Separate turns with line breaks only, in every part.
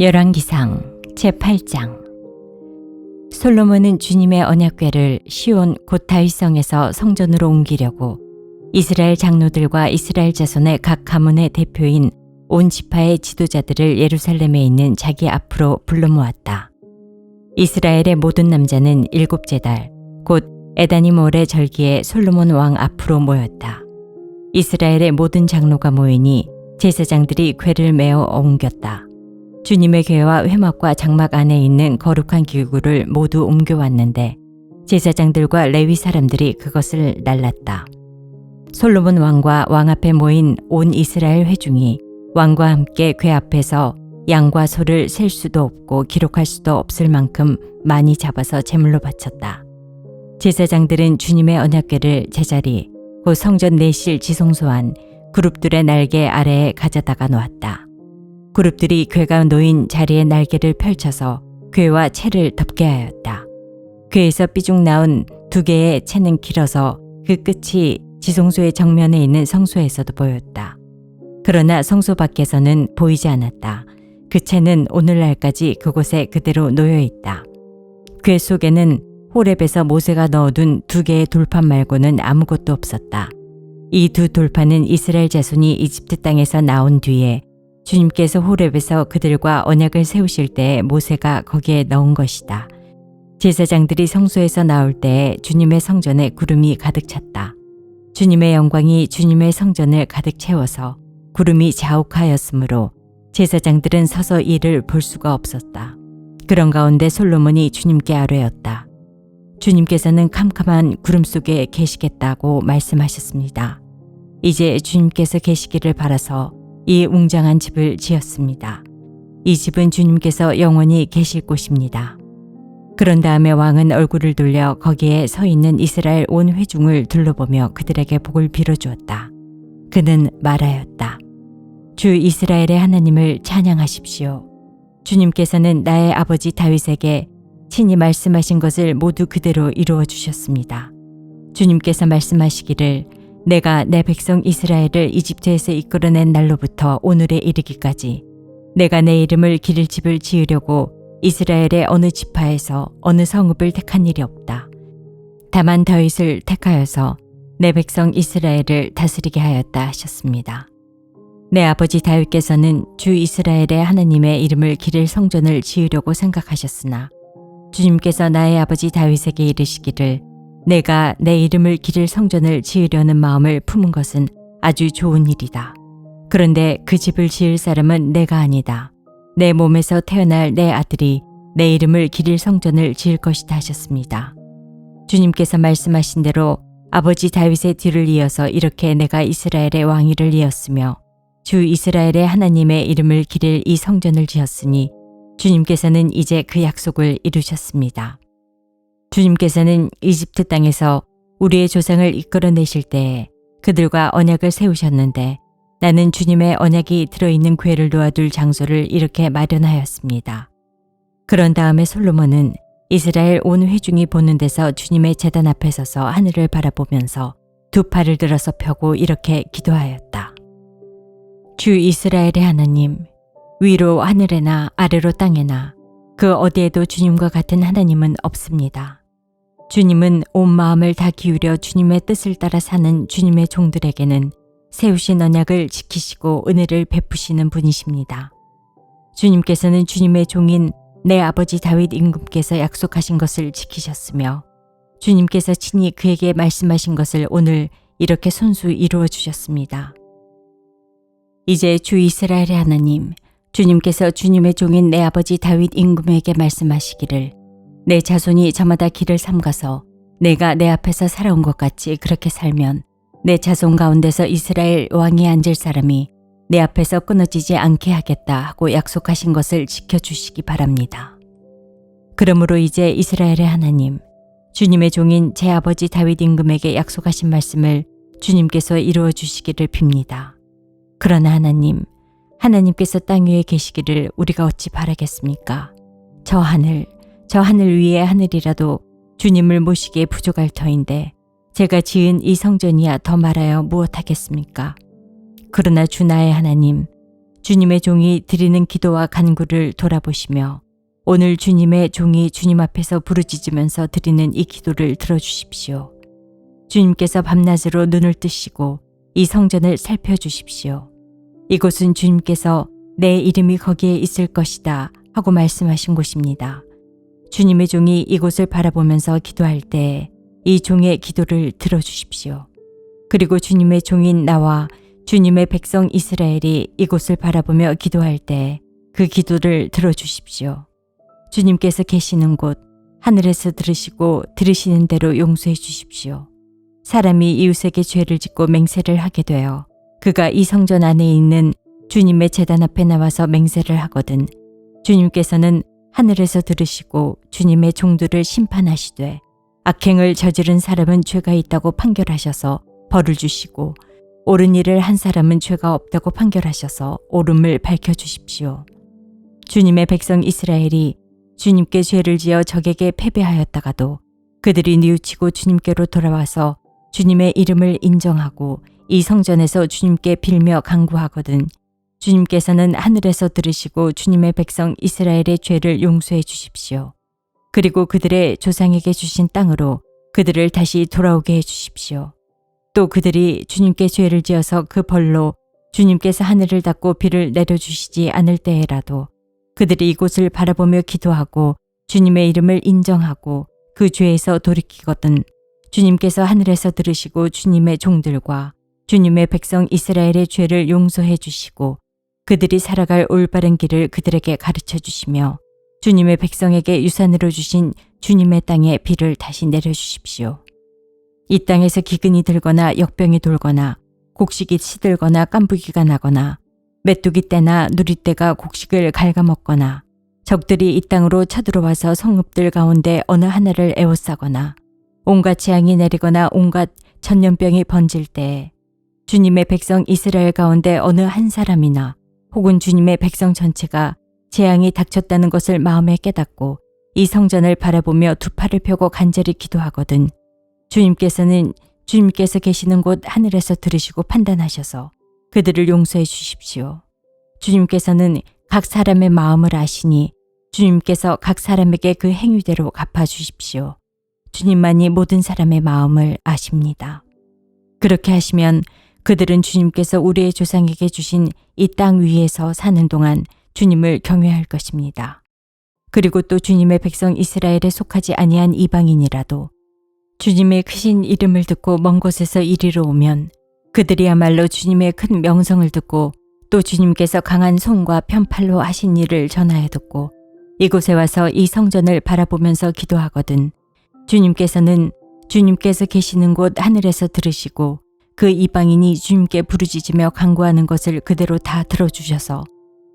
열왕기상 제8장. 솔로몬은 주님의 언약궤를 시온 곧 다윗성에서 성전으로 옮기려고 이스라엘 장로들과 이스라엘 자손의 각 가문의 대표인 온 지파의 지도자들을 예루살렘에 있는 자기 앞으로 불러 모았다. 이스라엘의 모든 남자는 일곱째 달 곧 에다님 올의 절기에 솔로몬 왕 앞으로 모였다. 이스라엘의 모든 장로가 모이니 제사장들이 궤를 메어 옮겼다. 주님의 궤와 회막과 장막 안에 있는 거룩한 기구를 모두 옮겨왔는데 제사장들과 레위 사람들이 그것을 날랐다. 솔로몬 왕과 왕 앞에 모인 온 이스라엘 회중이 왕과 함께 궤 앞에서 양과 소를 셀 수도 없고 기록할 수도 없을 만큼 많이 잡아서 제물로 바쳤다. 제사장들은 주님의 언약궤를 제자리 곧 성전 내실 지성소 안 그룹들의 날개 아래에 가져다가 놓았다. 그룹들이 궤가 놓인 자리에 날개를 펼쳐서 궤와 채를 덮게 하였다. 궤에서 삐죽 나온 두 개의 채는 길어서 그 끝이 지성소의 정면에 있는 성소에서도 보였다. 그러나 성소 밖에서는 보이지 않았다. 그 채는 오늘날까지 그곳에 그대로 놓여 있다. 궤 속에는 호렙에서 모세가 넣어둔 두 개의 돌판 말고는 아무것도 없었다. 이 두 돌판은 이스라엘 자손이 이집트 땅에서 나온 뒤에 주님께서 호렙에서 그들과 언약을 세우실 때에 모세가 거기에 넣은 것이다. 제사장들이 성소에서 나올 때에 주님의 성전에 구름이 가득 찼다. 주님의 영광이 주님의 성전을 가득 채워서 구름이 자욱하였으므로 제사장들은 서서 이를 볼 수가 없었다. 그런 가운데 솔로몬이 주님께 아뢰었다. 주님께서는 캄캄한 구름 속에 계시겠다고 말씀하셨습니다. 이제 주님께서 계시기를 바라서 이 웅장한 집을 지었습니다. 이 집은 주님께서 영원히 계실 곳입니다. 그런 다음에 왕은 얼굴을 돌려 거기에 서 있는 이스라엘 온 회중을 둘러보며 그들에게 복을 빌어주었다. 그는 말하였다. 주 이스라엘의 하나님을 찬양하십시오. 주님께서는 나의 아버지 다윗에게 친히 말씀하신 것을 모두 그대로 이루어 주셨습니다. 주님께서 말씀하시기를 내가 내 백성 이스라엘을 이집트에서 이끌어낸 날로부터 오늘에 이르기까지 내가 내 이름을 기릴 집을 지으려고 이스라엘의 어느 지파에서 어느 성읍을 택한 일이 없다. 다만 다윗을 택하여서 내 백성 이스라엘을 다스리게 하였다 하셨습니다. 내 아버지 다윗께서는 주 이스라엘의 하나님의 이름을 기릴 성전을 지으려고 생각하셨으나 주님께서 나의 아버지 다윗에게 이르시기를 내가 내 이름을 기릴 성전을 지으려는 마음을 품은 것은 아주 좋은 일이다. 그런데 그 집을 지을 사람은 내가 아니다. 내 몸에서 태어날 내 아들이 내 이름을 기릴 성전을 지을 것이다 하셨습니다. 주님께서 말씀하신 대로 아버지 다윗의 뒤를 이어서 이렇게 내가 이스라엘의 왕위를 이었으며 주 이스라엘의 하나님의 이름을 기릴 이 성전을 지었으니 주님께서는 이제 그 약속을 이루셨습니다. 주님께서는 이집트 땅에서 우리의 조상을 이끌어내실 때에 그들과 언약을 세우셨는데 나는 주님의 언약이 들어있는 궤를 놓아둘 장소를 이렇게 마련하였습니다. 그런 다음에 솔로몬은 이스라엘 온 회중이 보는 데서 주님의 제단 앞에 서서 하늘을 바라보면서 두 팔을 들어서 펴고 이렇게 기도하였다. 주 이스라엘의 하나님, 위로 하늘에나 아래로 땅에나 그 어디에도 주님과 같은 하나님은 없습니다. 주님은 온 마음을 다 기울여 주님의 뜻을 따라 사는 주님의 종들에게는 세우신 언약을 지키시고 은혜를 베푸시는 분이십니다. 주님께서는 주님의 종인 내 아버지 다윗 임금께서 약속하신 것을 지키셨으며 주님께서 친히 그에게 말씀하신 것을 오늘 이렇게 손수 이루어 주셨습니다. 이제 주 이스라엘의 하나님, 주님께서 주님의 종인 내 아버지 다윗 임금에게 말씀하시기를 내 자손이 저마다 길을 삼가서 내가 내 앞에서 살아온 것 같이 그렇게 살면 내 자손 가운데서 이스라엘 왕이 앉을 사람이 내 앞에서 끊어지지 않게 하겠다 하고 약속하신 것을 지켜주시기 바랍니다. 그러므로 이제 이스라엘의 하나님, 주님의 종인 제 아버지 다윗 임금에게 약속하신 말씀을 주님께서 이루어 주시기를 빕니다. 그러나 하나님께서 땅 위에 계시기를 우리가 어찌 바라겠습니까? 저 하늘 위의 하늘이라도 주님을 모시기에 부족할 터인데 제가 지은 이 성전이야 더 말하여 무엇하겠습니까? 그러나 주 나의 하나님, 주님의 종이 드리는 기도와 간구를 돌아보시며 오늘 주님의 종이 주님 앞에서 부르짖으면서 드리는 이 기도를 들어주십시오. 주님께서 밤낮으로 눈을 뜨시고 이 성전을 살펴주십시오. 이곳은 주님께서 내 이름이 거기에 있을 것이다 하고 말씀하신 곳입니다. 주님의 종이 이곳을 바라보면서 기도할 때 이 종의 기도를 들어주십시오. 그리고 주님의 종인 나와 주님의 백성 이스라엘이 이곳을 바라보며 기도할 때 그 기도를 들어주십시오. 주님께서 계시는 곳 하늘에서 들으시고 들으시는 대로 용서해 주십시오. 사람이 이웃에게 죄를 짓고 맹세를 하게 되어 그가 이 성전 안에 있는 주님의 제단 앞에 나와서 맹세를 하거든 주님께서는 하늘에서 들으시고 주님의 종들을 심판하시되 악행을 저지른 사람은 죄가 있다고 판결하셔서 벌을 주시고 옳은 일을 한 사람은 죄가 없다고 판결하셔서 옳음을 밝혀주십시오. 주님의 백성 이스라엘이 주님께 죄를 지어 적에게 패배하였다가도 그들이 뉘우치고 주님께로 돌아와서 주님의 이름을 인정하고 이 성전에서 주님께 빌며 간구하거든 주님께서는 하늘에서 들으시고 주님의 백성 이스라엘의 죄를 용서해 주십시오. 그리고 그들의 조상에게 주신 땅으로 그들을 다시 돌아오게 해 주십시오. 또 그들이 주님께 죄를 지어서 그 벌로 주님께서 하늘을 닫고 비를 내려주시지 않을 때에라도 그들이 이곳을 바라보며 기도하고 주님의 이름을 인정하고 그 죄에서 돌이키거든 주님께서 하늘에서 들으시고 주님의 종들과 주님의 백성 이스라엘의 죄를 용서해 주시고 그들이 살아갈 올바른 길을 그들에게 가르쳐 주시며 주님의 백성에게 유산으로 주신 주님의 땅에 비를 다시 내려주십시오. 이 땅에서 기근이 들거나 역병이 돌거나 곡식이 시들거나 깐부기가 나거나 메뚜기 떼나 누리떼가 곡식을 갉아먹거나 적들이 이 땅으로 쳐들어와서 성읍들 가운데 어느 하나를 에워싸거나 온갖 재앙이 내리거나 온갖 전염병이 번질 때에 주님의 백성 이스라엘 가운데 어느 한 사람이나 혹은 주님의 백성 전체가 재앙이 닥쳤다는 것을 마음에 깨닫고 이 성전을 바라보며 두 팔을 펴고 간절히 기도하거든 주님께서는 주님께서 계시는 곳 하늘에서 들으시고 판단하셔서 그들을 용서해 주십시오. 주님께서는 각 사람의 마음을 아시니 주님께서 각 사람에게 그 행위대로 갚아 주십시오. 주님만이 모든 사람의 마음을 아십니다. 그렇게 하시면 그들은 주님께서 우리의 조상에게 주신 이 땅 위에서 사는 동안 주님을 경외할 것입니다. 그리고 또 주님의 백성 이스라엘에 속하지 아니한 이방인이라도 주님의 크신 이름을 듣고 먼 곳에서 이리로 오면 그들이야말로 주님의 큰 명성을 듣고 또 주님께서 강한 손과 편팔로 하신 일을 전하여 듣고 이곳에 와서 이 성전을 바라보면서 기도하거든 주님께서는 주님께서 계시는 곳 하늘에서 들으시고 그 이방인이 주님께 부르짖으며 간구하는 것을 그대로 다 들어주셔서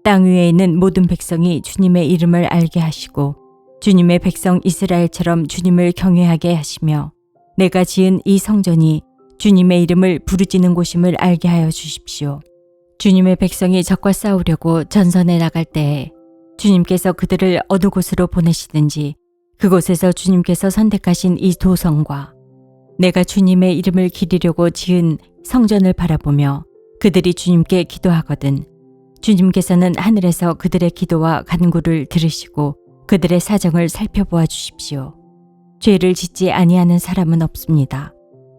땅 위에 있는 모든 백성이 주님의 이름을 알게 하시고 주님의 백성 이스라엘처럼 주님을 경외하게 하시며 내가 지은 이 성전이 주님의 이름을 부르짖는 곳임을 알게 하여 주십시오. 주님의 백성이 적과 싸우려고 전선에 나갈 때에 주님께서 그들을 어느 곳으로 보내시든지 그곳에서 주님께서 선택하신 이 도성과 내가 주님의 이름을 기리려고 지은 성전을 바라보며 그들이 주님께 기도하거든 주님께서는 하늘에서 그들의 기도와 간구를 들으시고 그들의 사정을 살펴보아 주십시오. 죄를 짓지 아니하는 사람은 없습니다.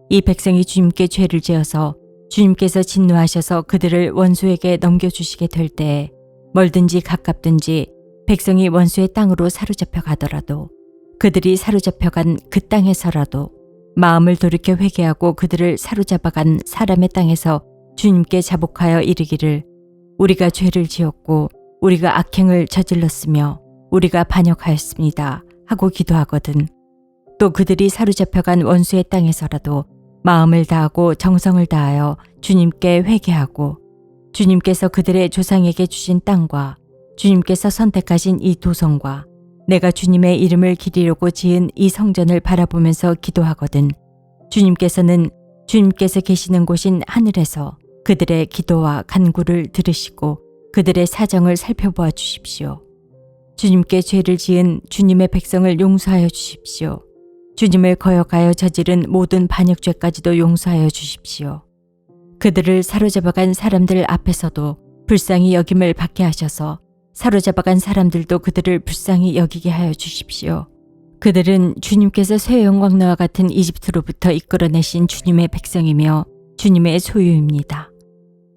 이 백성이 주님께 죄를 지어서 주님께서 진노하셔서 그들을 원수에게 넘겨주시게 될 때에 멀든지 가깝든지 백성이 원수의 땅으로 사로잡혀 가더라도 그들이 사로잡혀간 그 땅에서라도 마음을 돌이켜 회개하고 그들을 사로잡아간 사람의 땅에서 주님께 자복하여 이르기를 우리가 죄를 지었고 우리가 악행을 저질렀으며 우리가 반역하였습니다 하고 기도하거든 또 그들이 사로잡혀간 원수의 땅에서라도 마음을 다하고 정성을 다하여 주님께 회개하고 주님께서 그들의 조상에게 주신 땅과 주님께서 선택하신 이 도성과 내가 주님의 이름을 기리려고 지은 이 성전을 바라보면서 기도하거든 주님께서는 주님께서 계시는 곳인 하늘에서 그들의 기도와 간구를 들으시고 그들의 사정을 살펴보아 주십시오. 주님께 죄를 지은 주님의 백성을 용서하여 주십시오. 주님을 거역하여 저지른 모든 반역죄까지도 용서하여 주십시오. 그들을 사로잡아간 사람들 앞에서도 불쌍히 여김을 받게 하셔서 사로잡아간 사람들도 그들을 불쌍히 여기게 하여 주십시오. 그들은 주님께서 새 영광나와 같은 이집트로부터 이끌어내신 주님의 백성이며 주님의 소유입니다.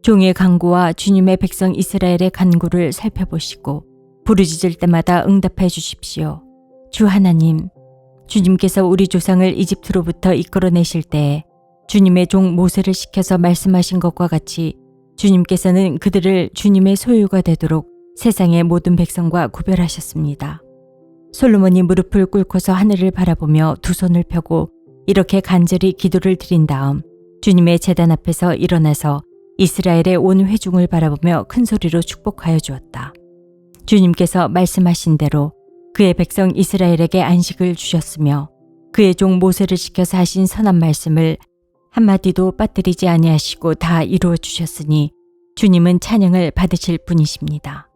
종의 간구와 주님의 백성 이스라엘의 간구를 살펴보시고 부르짖을 때마다 응답해 주십시오. 주 하나님, 주님께서 우리 조상을 이집트로부터 이끌어내실 때에 주님의 종 모세를 시켜서 말씀하신 것과 같이 주님께서는 그들을 주님의 소유가 되도록 세상의 모든 백성과 구별하셨습니다. 솔로몬이 무릎을 꿇고서 하늘을 바라보며 두 손을 펴고 이렇게 간절히 기도를 드린 다음 주님의 제단 앞에서 일어나서 이스라엘의 온 회중을 바라보며 큰 소리로 축복하여 주었다. 주님께서 말씀하신 대로 그의 백성 이스라엘에게 안식을 주셨으며 그의 종 모세를 시켜서 하신 선한 말씀을 한마디도 빠뜨리지 아니하시고 다 이루어 주셨으니 주님은 찬양을 받으실 분이십니다.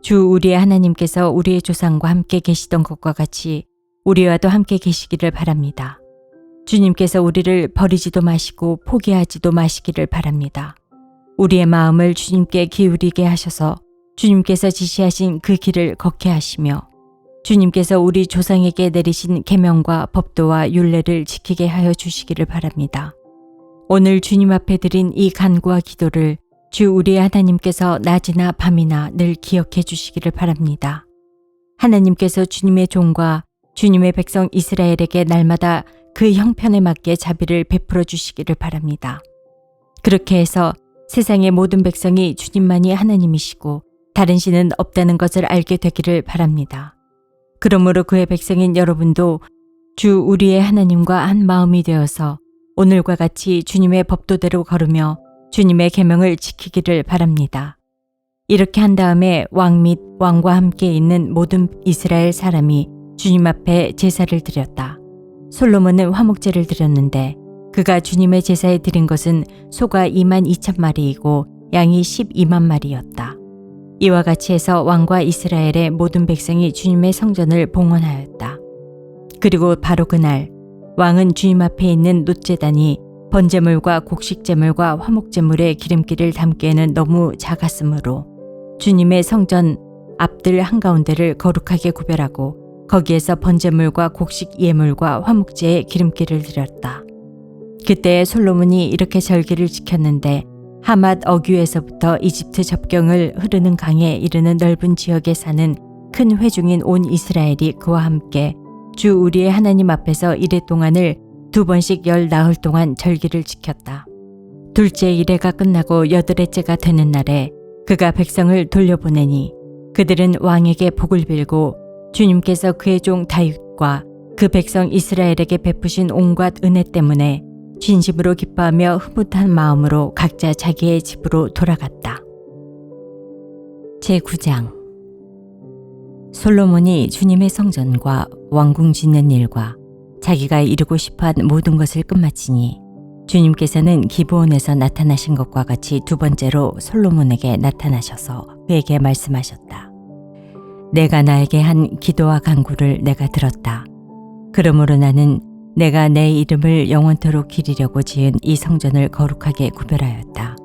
주 우리의 하나님께서 우리의 조상과 함께 계시던 것과 같이 우리와도 함께 계시기를 바랍니다. 주님께서 우리를 버리지도 마시고 포기하지도 마시기를 바랍니다. 우리의 마음을 주님께 기울이게 하셔서 주님께서 지시하신 그 길을 걷게 하시며 주님께서 우리 조상에게 내리신 계명과 법도와 율례를 지키게 하여 주시기를 바랍니다. 오늘 주님 앞에 드린 이 간구와 기도를 주 우리의 하나님께서 낮이나 밤이나 늘 기억해 주시기를 바랍니다. 하나님께서 주님의 종과 주님의 백성 이스라엘에게 날마다 그 형편에 맞게 자비를 베풀어 주시기를 바랍니다. 그렇게 해서 세상의 모든 백성이 주님만이 하나님이시고 다른 신은 없다는 것을 알게 되기를 바랍니다. 그러므로 그의 백성인 여러분도 주 우리의 하나님과 한 마음이 되어서 오늘과 같이 주님의 법도대로 걸으며 주님의 계명을 지키기를 바랍니다. 이렇게 한 다음에 왕 및 왕과 함께 있는 모든 이스라엘 사람이 주님 앞에 제사를 드렸다. 솔로몬은 화목제를 드렸는데 그가 주님의 제사에 드린 것은 소가 22,000마리이고 양이 12만 마리였다. 이와 같이 해서 왕과 이스라엘의 모든 백성이 주님의 성전을 봉헌하였다. 그리고 바로 그날 왕은 주님 앞에 있는 놋제단이 번제물과 곡식제물과 화목제물의 기름기를 담기에는 너무 작았으므로 주님의 성전 앞들 한가운데를 거룩하게 구별하고 거기에서 번제물과 곡식 예물과 화목제의 기름기를 드렸다. 그때 솔로몬이 이렇게 절기를 지켰는데 하맛 어귀에서부터 이집트 접경을 흐르는 강에 이르는 넓은 지역에 사는 큰 회중인 온 이스라엘이 그와 함께 주 우리의 하나님 앞에서 이레 동안을 2번씩 10나흘 동안 절기를 지켰다. 둘째 이레가 끝나고 8회째가 되는 날에 그가 백성을 돌려보내니 그들은 왕에게 복을 빌고 주님께서 그의 종 다윗과 그 백성 이스라엘에게 베푸신 온갖 은혜 때문에 진심으로 기뻐하며 흐뭇한 마음으로 각자 자기의 집으로 돌아갔다. 제9장 솔로몬이 주님의 성전과 왕궁 짓는 일과 자기가 이루고 싶어한 모든 것을 끝마치니 주님께서는 기브온에서 나타나신 것과 같이 두 번째로 솔로몬에게 나타나셔서 그에게 말씀하셨다. 내가 나에게 한 기도와 간구를 내가 들었다. 그러므로 나는 내가 내 이름을 영원토록 기리려고 지은 이 성전을 거룩하게 구별하였다.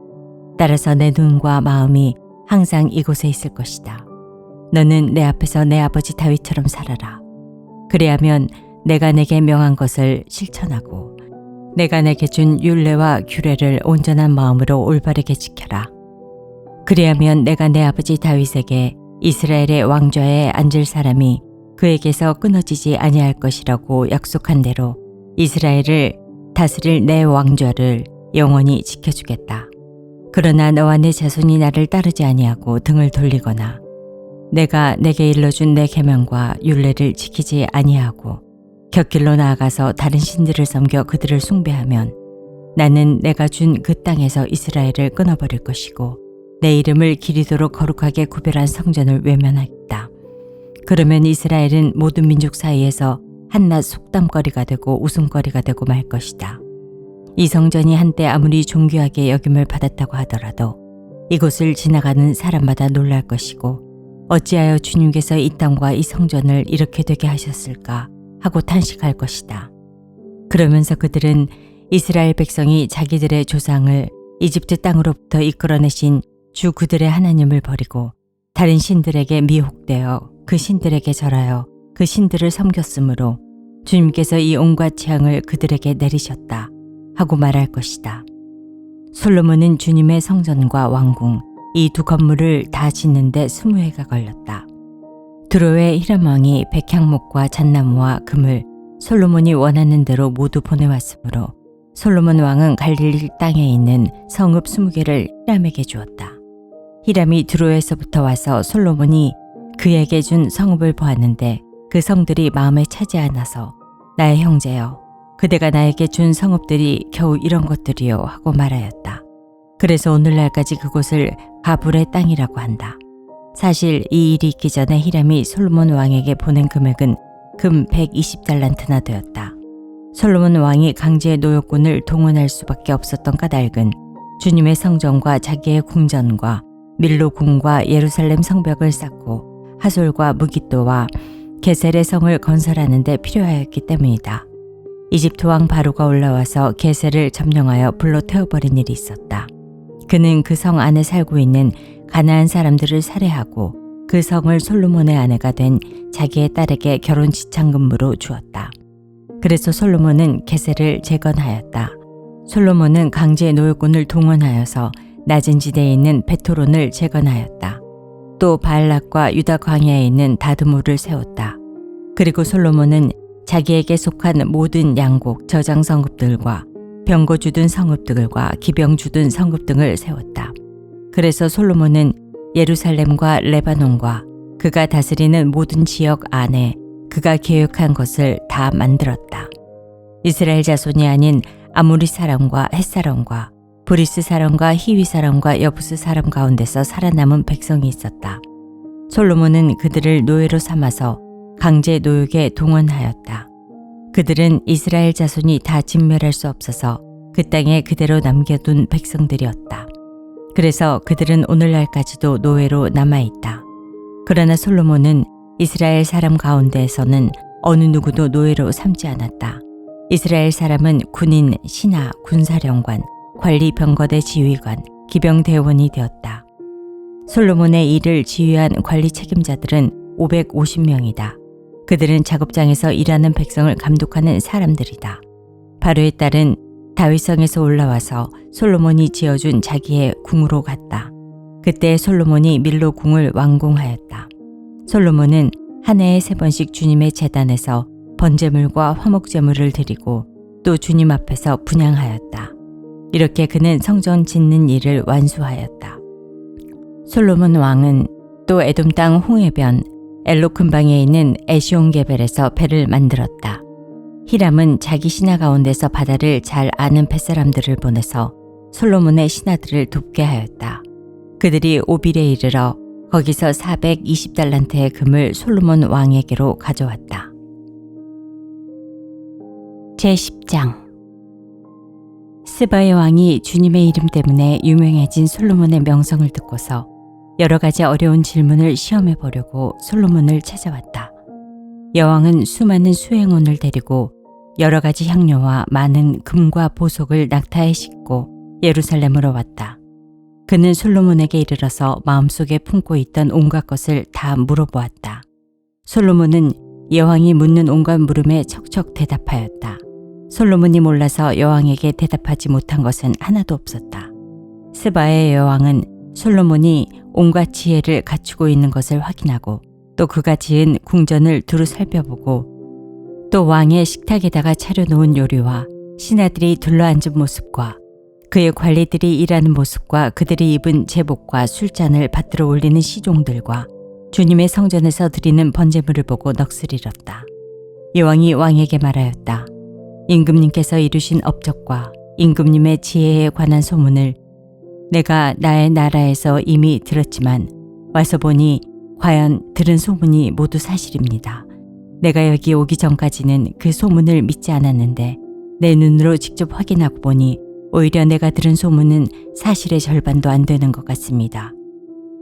따라서 내 눈과 마음이 항상 이곳에 있을 것이다. 너는 내 앞에서 내 아버지 다윗처럼 살아라. 그리하면 내가 내게 명한 것을 실천하고 내가 내게 준 율례와 규례를 온전한 마음으로 올바르게 지켜라. 그리하면 내가 내 아버지 다윗에게 이스라엘의 왕좌에 앉을 사람이 그에게서 끊어지지 아니할 것이라고 약속한 대로 이스라엘을 다스릴 내 왕좌를 영원히 지켜주겠다. 그러나 너와 내 자손이 나를 따르지 아니하고 등을 돌리거나 내가 내게 일러준 내 계명과 율례를 지키지 아니하고 곁길로 나아가서 다른 신들을 섬겨 그들을 숭배하면 나는 내가 준 그 땅에서 이스라엘을 끊어버릴 것이고 내 이름을 기리도록 거룩하게 구별한 성전을 외면하겠다. 그러면 이스라엘은 모든 민족 사이에서 한낱 속담거리가 되고 웃음거리가 되고 말 것이다. 이 성전이 한때 아무리 존귀하게 여김을 받았다고 하더라도 이곳을 지나가는 사람마다 놀랄 것이고 어찌하여 주님께서 이 땅과 이 성전을 이렇게 되게 하셨을까 하고 탄식할 것이다. 그러면서 그들은 이스라엘 백성이 자기들의 조상을 이집트 땅으로부터 이끌어내신 주 그들의 하나님을 버리고 다른 신들에게 미혹되어 그 신들에게 절하여 그 신들을 섬겼으므로 주님께서 이 온갖 재앙을 그들에게 내리셨다 하고 말할 것이다. 솔로몬은 주님의 성전과 왕궁 이 두 건물을 다 짓는데 20해가 걸렸다. 두로의 히람 왕이 백향목과 잣나무와 금을 솔로몬이 원하는 대로 모두 보내왔으므로 솔로몬 왕은 갈릴리 땅에 있는 성읍 20개를 히람에게 주었다. 히람이 두로에서부터 와서 솔로몬이 그에게 준 성읍을 보았는데 그 성들이 마음에 차지 않아서 나의 형제여 그대가 나에게 준 성읍들이 겨우 이런 것들이요 하고 말하였다. 그래서 오늘날까지 그곳을 가불의 땅이라고 한다. 사실 이 일이 있기 전에 히람이 솔로몬 왕에게 보낸 금액은 금 120달란트나 되었다. 솔로몬 왕이 강제의 노역군을 동원할 수밖에 없었던 까닭은 주님의 성전과 자기의 궁전과 밀로 궁과 예루살렘 성벽을 쌓고 하솔과 무깃도와 게셀의 성을 건설하는 데 필요하였기 때문이다. 이집트 왕 바로가 올라와서 게셀을 점령하여 불로 태워버린 일이 있었다. 그는 그 성 안에 살고 있는 가나안 사람들을 살해하고 그 성을 솔로몬의 아내가 된 자기의 딸에게 결혼 지참금으로 주었다. 그래서 솔로몬은 게셀을 재건하였다. 솔로몬은 강제 노역군을 동원하여서 낮은 지대에 있는 베토론을 재건하였다. 또 바알락과 유다 광야에 있는 다드모를 세웠다. 그리고 솔로몬은 자기에게 속한 모든 양곡 저장 성읍들과 병거 주둔 성읍들과 기병 주둔 성읍 등을 세웠다. 그래서 솔로몬은 예루살렘과 레바논과 그가 다스리는 모든 지역 안에 그가 계획한 것을 다 만들었다. 이스라엘 자손이 아닌 아모리 사람과 헷 사람과 브리스 사람과 히위 사람과 여부스 사람 가운데서 살아남은 백성이 있었다. 솔로몬은 그들을 노예로 삼아서 강제 노역에 동원하였다. 그들은 이스라엘 자손이 다 진멸할 수 없어서 그 땅에 그대로 남겨둔 백성들이었다. 그래서 그들은 오늘날까지도 노예로 남아있다. 그러나 솔로몬은 이스라엘 사람 가운데에서는 어느 누구도 노예로 삼지 않았다. 이스라엘 사람은 군인, 신하, 군사령관, 관리 병거대 지휘관, 기병 대원이 되었다. 솔로몬의 일을 지휘한 관리 책임자들은 550명이다. 그들은 작업장에서 일하는 백성을 감독하는 사람들이다. 바로의 딸은 다윗성에서 올라와서 솔로몬이 지어준 자기의 궁으로 갔다. 그때 솔로몬이 밀로 궁을 완공하였다. 솔로몬은 한 해에 3번씩 주님의 제단에서 번제물과 화목제물을 드리고 또 주님 앞에서 분향하였다. 이렇게 그는 성전 짓는 일을 완수하였다. 솔로몬 왕은 또 에돔 땅 홍해변 엘로 근방에 있는 에시온게벨에서 배를 만들었다. 히람은 자기 신하 가운데서 바다를 잘 아는 뱃사람들을 보내서 솔로몬의 신하들을 돕게 하였다. 그들이 오빌에 이르러 거기서 420달란트의 금을 솔로몬 왕에게로 가져왔다. 제10장 스바의 왕이 주님의 이름 때문에 유명해진 솔로몬의 명성을 듣고서 여러 가지 어려운 질문을 시험해 보려고 솔로몬을 찾아왔다. 여왕은 수많은 수행원을 데리고 여러 가지 향료와 많은 금과 보석을 낙타에 싣고 예루살렘으로 왔다. 그는 솔로몬에게 이르러서 마음속에 품고 있던 온갖 것을 다 물어보았다. 솔로몬은 여왕이 묻는 온갖 물음에 척척 대답하였다. 솔로몬이 몰라서 여왕에게 대답하지 못한 것은 하나도 없었다. 스바의 여왕은 솔로몬이 온갖 지혜를 갖추고 있는 것을 확인하고 또 그가 지은 궁전을 두루 살펴보고 또 왕의 식탁에다가 차려놓은 요리와 신하들이 둘러앉은 모습과 그의 관리들이 일하는 모습과 그들이 입은 제복과 술잔을 받들어 올리는 시종들과 주님의 성전에서 드리는 번제물을 보고 넋을 잃었다. 여왕이 왕에게 말하였다. 임금님께서 이루신 업적과 임금님의 지혜에 관한 소문을 내가 나의 나라에서 이미 들었지만 와서 보니 과연 들은 소문이 모두 사실입니다. 내가 여기 오기 전까지는 그 소문을 믿지 않았는데 내 눈으로 직접 확인하고 보니 오히려 내가 들은 소문은 사실의 절반도 안 되는 것 같습니다.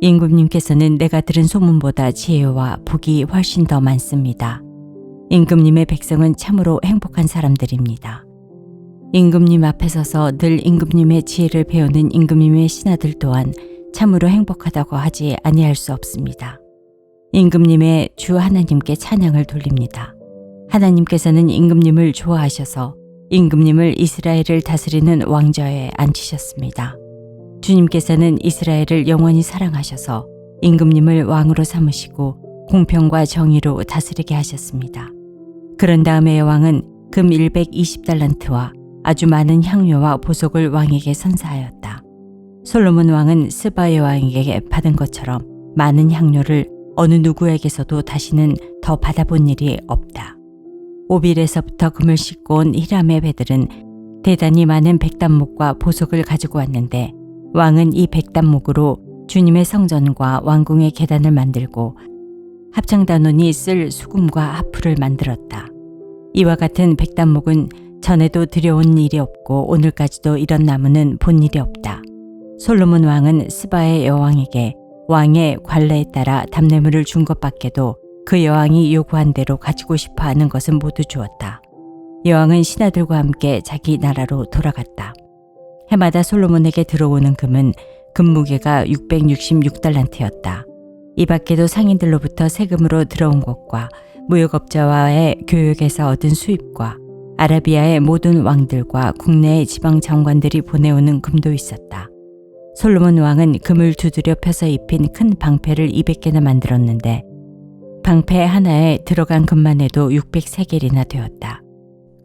임금님께서는 내가 들은 소문보다 지혜와 복이 훨씬 더 많습니다. 임금님의 백성은 참으로 행복한 사람들입니다. 임금님 앞에 서서 늘 임금님의 지혜를 배우는 임금님의 신하들 또한 참으로 행복하다고 하지 아니할 수 없습니다. 임금님의 주 하나님께 찬양을 돌립니다. 하나님께서는 임금님을 좋아하셔서 임금님을 이스라엘을 다스리는 왕좌에 앉히셨습니다. 주님께서는 이스라엘을 영원히 사랑하셔서 임금님을 왕으로 삼으시고 공평과 정의로 다스리게 하셨습니다. 그런 다음에 왕은 금 120달란트와 아주 많은 향료와 보석을 왕에게 선사하였다. 솔로몬 왕은 스바의 왕에게 받은 것처럼 많은 향료를 어느 누구에게서도 다시는 더 받아본 일이 없다. 오빌에서부터 금을 싣고 온 히람의 배들은 대단히 많은 백단목과 보석을 가지고 왔는데 왕은 이 백단목으로 주님의 성전과 왕궁의 계단을 만들고 합창단원이 쓸 수금과 하프를 만들었다. 이와 같은 백단목은 전에도 들여온 일이 없고 오늘까지도 이런 나무는 본 일이 없다. 솔로몬 왕은 스바의 여왕에게 왕의 관례에 따라 답례물을 준 것밖에도 그 여왕이 요구한 대로 가지고 싶어 하는 것은 모두 주었다. 여왕은 신하들과 함께 자기 나라로 돌아갔다. 해마다 솔로몬에게 들어오는 금은 금무게가 666달란트였다. 이 밖에도 상인들로부터 세금으로 들어온 것과 무역업자와의 교역에서 얻은 수입과 아라비아의 모든 왕들과 국내의 지방 장관들이 보내오는 금도 있었다. 솔로몬 왕은 금을 두드려 펴서 입힌 큰 방패를 200개나 만들었는데 방패 하나에 들어간 금만 해도 600세겔이나 되었다.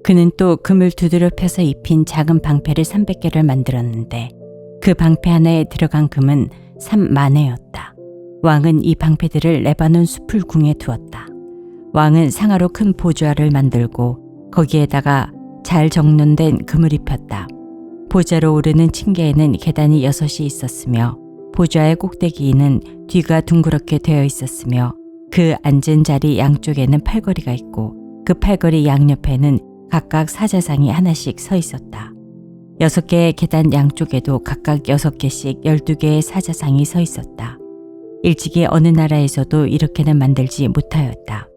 그는 또 금을 두드려 펴서 입힌 작은 방패를 300개를 만들었는데 그 방패 하나에 들어간 금은 3만회였다. 왕은 이 방패들을 레바논 수풀궁에 두었다. 왕은 상하로 큰 보좌를 만들고 거기에다가 잘 정돈된 금을 입혔다. 보좌로 오르는 층계에는 계단이 6이 있었으며 보좌의 꼭대기에는 뒤가 둥그렇게 되어 있었으며 그 앉은 자리 양쪽에는 팔걸이가 있고 그 팔걸이 양옆에는 각각 사자상이 하나씩 서 있었다. 6개의 계단 양쪽에도 각각 6개씩 12개의 사자상이 서 있었다. 일찍이 어느 나라에서도 이렇게는 만들지 못하였다.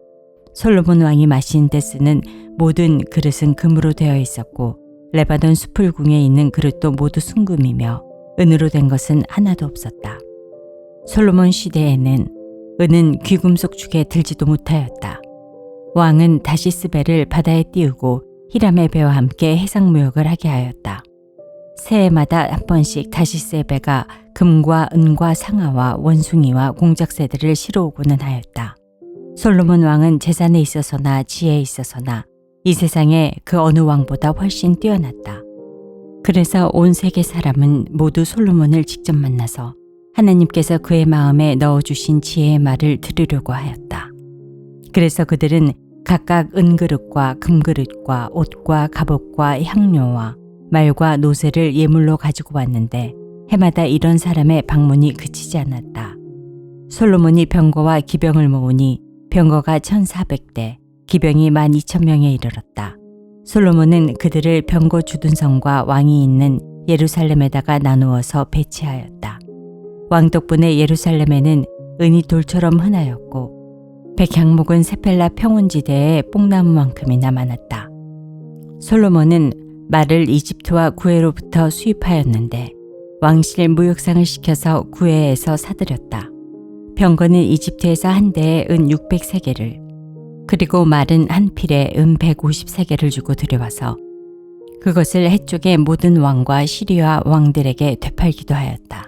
솔로몬 왕이 마신 데 쓰는 모든 그릇은 금으로 되어 있었고 레바논 수풀궁에 있는 그릇도 모두 순금이며 은으로 된 것은 하나도 없었다. 솔로몬 시대에는 은은 귀금속 축에 들지도 못하였다. 왕은 다시스배를 바다에 띄우고 히람의 배와 함께 해상무역을 하게 하였다. 새해마다 한 번씩 다시스의 배가 금과 은과 상아와 원숭이와 공작새들을 실어오고는 하였다. 솔로몬 왕은 재산에 있어서나 지혜에 있어서나 이 세상에 그 어느 왕보다 훨씬 뛰어났다. 그래서 온 세계 사람은 모두 솔로몬을 직접 만나서 하나님께서 그의 마음에 넣어주신 지혜의 말을 들으려고 하였다. 그래서 그들은 각각 은그릇과 금그릇과 옷과 갑옷과 향료와 말과 노새를 예물로 가지고 왔는데 해마다 이런 사람의 방문이 그치지 않았다. 솔로몬이 병거와 기병을 모으니 병거가 1400대, 기병이 12,000명에 이르렀다. 솔로몬은 그들을 병거 주둔성과 왕이 있는 예루살렘에다가 나누어서 배치하였다. 왕 덕분에 예루살렘에는 은이 돌처럼 흔하였고 백향목은 세펠라 평원지대의 뽕나무만큼이나 많았다. 솔로몬은 말을 이집트와 구해로부터 수입하였는데 왕실 무역상을 시켜서 구해에서 사들였다. 병거는 이집트에서 한 대에 은 600세겔을 그리고 말은 한 필에 은 150세겔을 주고 들여와서 그것을 해쪽의 모든 왕과 시리아 왕들에게 되팔기도 하였다.